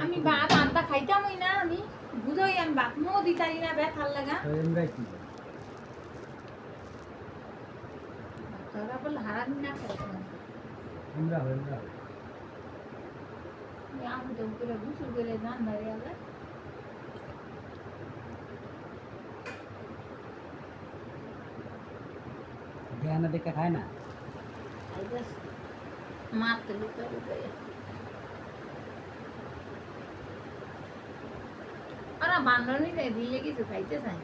আমি ভাত আনতা খাইতামই না আমি বুঝই আমি ভাত মো দিতারি না ব্যথার লাগা তোরা বল হারান না খাইতাম আমরা আমি তো করে গুছল করে জান ধরে আগে ধ্যান দেখে খায় না I just মারতে লুকা লুকা ওরা বান্ধবী দিলে কিছু খাইতে চায়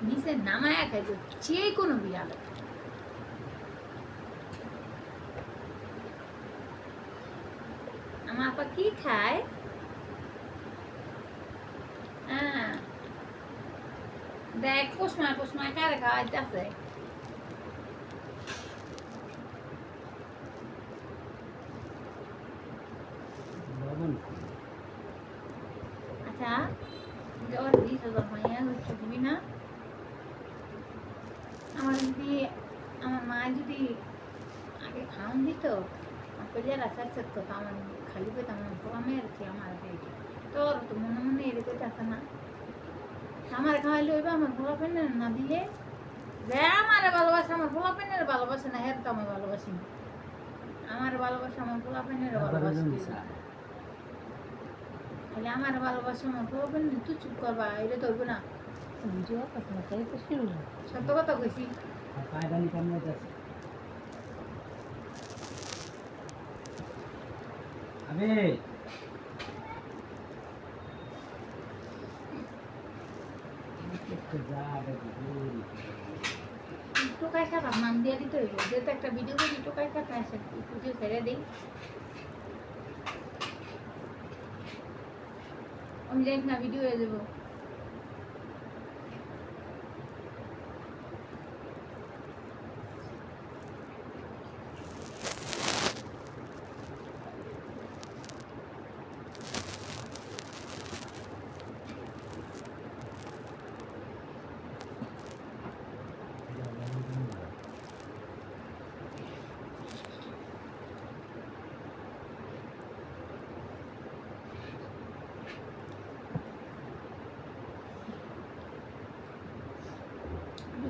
নিচে নামায়া খাইতে যে কোনো বিড়াল আমার আপা কি খায় দেখ পোষমায় কারে খাওয়াইতেছে আচ্ছা ওর 20,000 মাইয়া হচ্ছে তুমি না আমার যদি আমার মা যদি আগে খাওয়ান দিত পেলে রাস্তার চেক আমার খালি পেতাম আমি আর কি আমার তোর তো মনে মনে এরকম আছে না আমার খাওয়াইলে ওইবা আমার ভোলা পেন না দিলে যে আমার ভালোবাসে আমার ভোলা পেনের ভালোবাসে না হের তো আমি ভালোবাসি না আমার ভালোবাসা আমার ভোলা পেনের ভালোবাসি তাহলে আমার ভালোবাসা আমার ভোলা পেন তুই চুপ করবা এটা তো হইব না ভিডিও কথা তাই তো শুরু সত্য কথা কইছি পায়দানি কেমন আছে আবে টোকাই খাতা নাম দিয়ে দিতে হইব যেহেতু একটা ভিডিও করি টোকাই খাতা আসে ভিডিও ছেড়ে দিই আমি জানি না ভিডিও হয়ে যাবো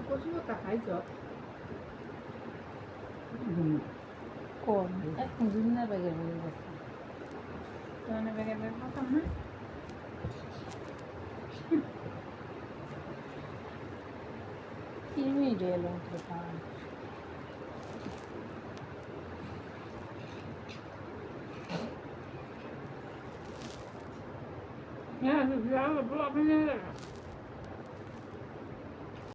প্রচুর টাকা খাইছ কম এখন দুনিয়া ব্যাগে বেড়ে গেছে তোমার ব্যাগে ব্যাগ পাতাম না কিমি রেল তো পান হ্যাঁ